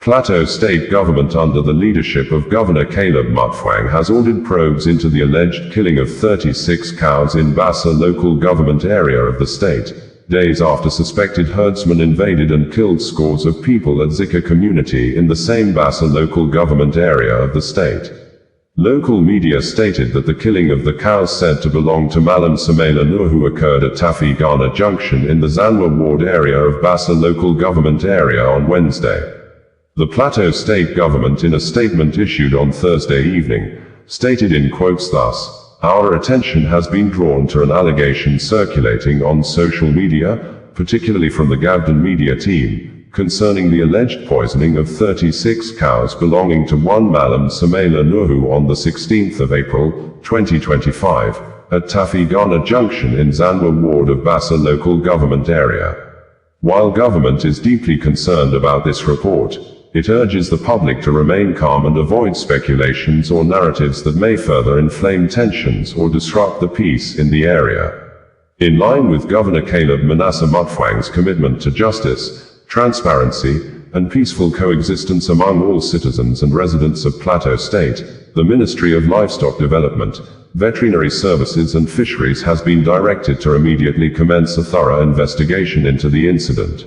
Plateau State Government under the leadership of Governor Caleb Mutfwang has ordered probes into the alleged killing of 36 cows in Bassa local government area of the state, days after suspected herdsmen invaded and killed scores of people at Zikke community in the same Bassa local government area of the state. Local media stated that the killing of the cows said to belong to Malam Samela Nuhu occurred at Tafi Ghana Junction in the Zanwa ward area of Bassa local government area on Wednesday. The Plateau State Government in a statement issued on Thursday evening, stated in quotes thus, "Our attention has been drawn to an allegation circulating on social media, particularly from the Gabden media team, concerning the alleged poisoning of 36 cows belonging to one Malam Samela Nuhu on the 16th of April, 2025, at Tafi Ghana Junction in Zanwa ward of Bassa local government area. While government is deeply concerned about this report, it urges the public to remain calm and avoid speculations or narratives that may further inflame tensions or disrupt the peace in the area." In line with Governor Caleb Mutfwang's commitment to justice, transparency, and peaceful coexistence among all citizens and residents of Plateau State, the Ministry of Livestock Development, Veterinary Services and Fisheries has been directed to immediately commence a thorough investigation into the incident.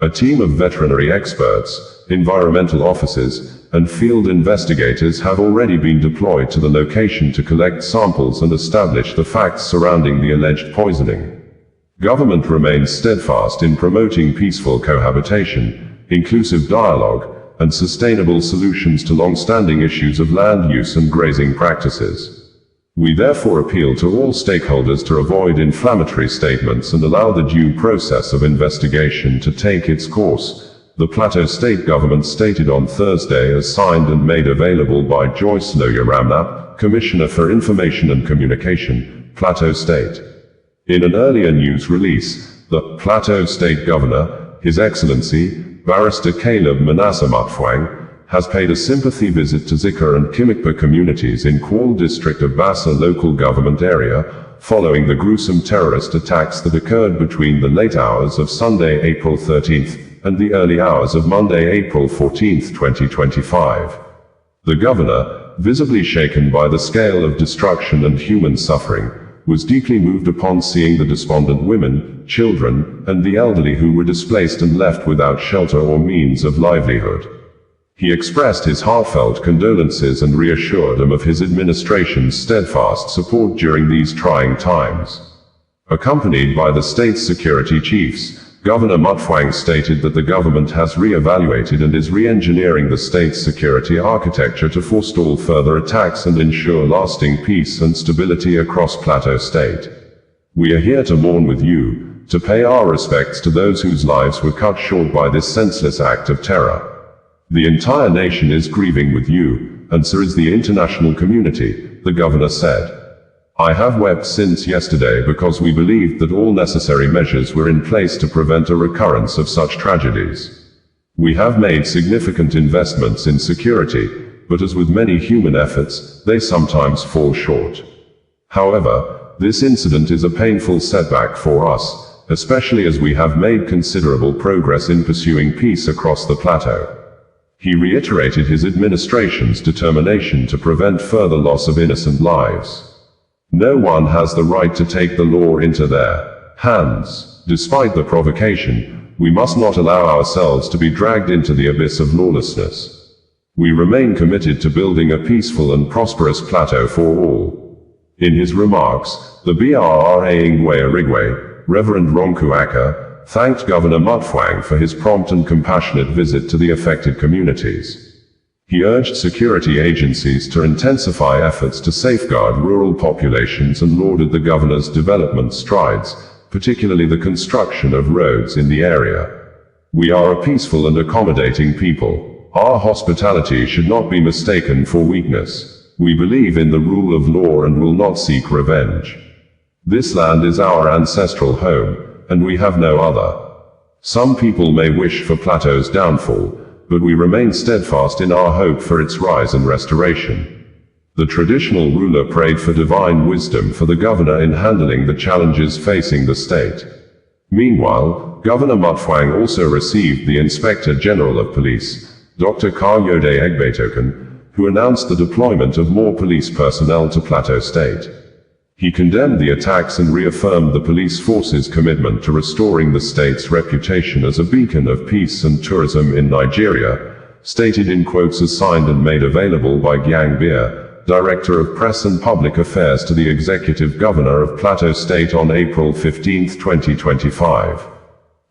A team of veterinary experts, environmental officers, and field investigators have already been deployed to the location to collect samples and establish the facts surrounding the alleged poisoning. Government remains steadfast in promoting peaceful cohabitation, inclusive dialogue, and sustainable solutions to long-standing issues of land use and grazing practices. We therefore appeal to all stakeholders to avoid inflammatory statements and allow the due process of investigation to take its course, the Plateau State Government stated on Thursday as signed and made available by Joyce Loya-Ramnap, Commissioner for Information and Communication, Plateau State. In an earlier news release, the Plateau State Governor, His Excellency, Barrister Caleb Mutfwang, has paid a sympathy visit to Zikke and Kimikpa communities in Kwal district of Bassa local government area, following the gruesome terrorist attacks that occurred between the late hours of Sunday, April 13th, and the early hours of Monday, April 14th, 2025. The governor, visibly shaken by the scale of destruction and human suffering, was deeply moved upon seeing the despondent women, children, and the elderly who were displaced and left without shelter or means of livelihood. He expressed his heartfelt condolences and reassured them of his administration's steadfast support during these trying times. Accompanied by the state's security chiefs, Governor Mutfwang stated that the government has re-evaluated and is re-engineering the state's security architecture to forestall further attacks and ensure lasting peace and stability across Plateau State. "We are here to mourn with you, to pay our respects to those whose lives were cut short by this senseless act of terror. The entire nation is grieving with you, and so is the international community," the governor said. "I have wept since yesterday because we believed that all necessary measures were in place to prevent a recurrence of such tragedies. We have made significant investments in security, but as with many human efforts, they sometimes fall short. However, this incident is a painful setback for us, especially as we have made considerable progress in pursuing peace across the plateau." He reiterated his administration's determination to prevent further loss of innocent lives. "No one has the right to take the law into their hands. Despite the provocation, we must not allow ourselves to be dragged into the abyss of lawlessness. We remain committed to building a peaceful and prosperous plateau for all." In his remarks, the BRRA Ingwe Arigwe, Reverend Ronku Aka, thanked Governor Mutfwang for his prompt and compassionate visit to the affected communities. He urged security agencies to intensify efforts to safeguard rural populations and lauded the governor's development strides, particularly the construction of roads in the area. "We are a peaceful and accommodating people. Our hospitality should not be mistaken for weakness. We believe in the rule of law and will not seek revenge. This land is our ancestral home, and we have no other. Some people may wish for Plateau's downfall, but we remain steadfast in our hope for its rise and restoration." The traditional ruler prayed for divine wisdom for the governor in handling the challenges facing the state. Meanwhile, Governor Mutfwang also received the Inspector General of Police, Dr. Kayode Egbetoken, who announced the deployment of more police personnel to Plateau State. He condemned the attacks and reaffirmed the police force's commitment to restoring the state's reputation as a beacon of peace and tourism in Nigeria, stated in quotes as signed and made available by Gyang Beer, Director of Press and Public Affairs to the Executive Governor of Plateau State on April 15, 2025.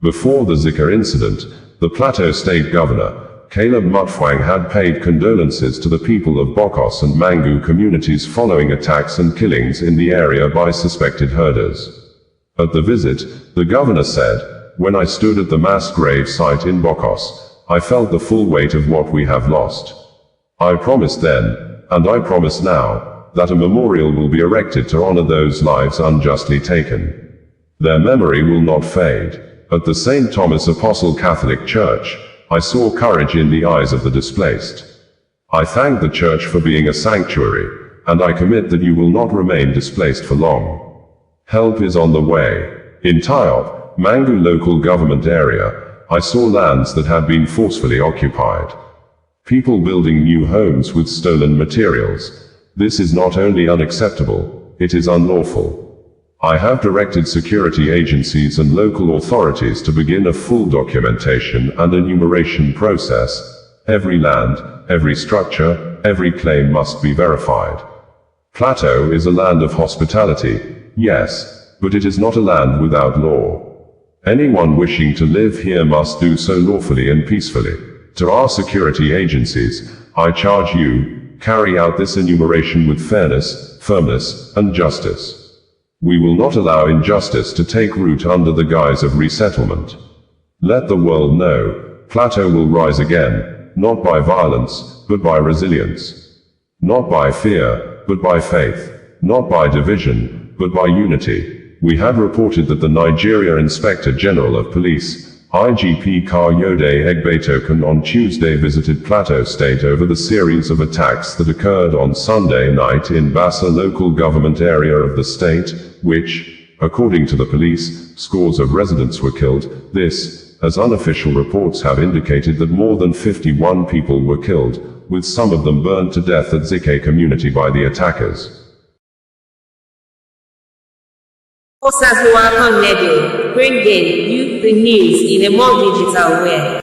Before the Zikke incident, the Plateau State Governor, Caleb Mutfwang, had paid condolences to the people of Bokos and Mangu communities following attacks and killings in the area by suspected herders. At the visit, the governor said, "When I stood at the mass grave site in Bokos, I felt the full weight of what we have lost. I promised then, and I promise now, that a memorial will be erected to honor those lives unjustly taken. Their memory will not fade." At the St. Thomas Apostle Catholic Church, I saw courage in the eyes of the displaced. I thank the church for being a sanctuary, and I commit that you will not remain displaced for long. Help is on the way. In Tayop, Mangu local government area, I saw lands that had been forcefully occupied. People building new homes with stolen materials. This is not only unacceptable, it is unlawful. I have directed security agencies and local authorities to begin a full documentation and enumeration process. Every land, every structure, every claim must be verified. Plateau is a land of hospitality, yes, but it is not a land without law. Anyone wishing to live here must do so lawfully and peacefully. To our security agencies, I charge you, carry out this enumeration with fairness, firmness, and justice. We will not allow injustice to take root under the guise of resettlement. Let the world know, Plateau will rise again, not by violence, but by resilience. Not by fear, but by faith. Not by division, but by unity. We have reported that the Nigeria Inspector General of Police, IGP Kayode Egbetoken, on Tuesday visited Plateau State over the series of attacks that occurred on Sunday night in Bassa local government area of the state, which, according to the police, scores of residents were killed. This, as unofficial reports have indicated that more than 51 people were killed, with some of them burned to death at Zikke community by the attackers. Bringing you the news in a more digital way.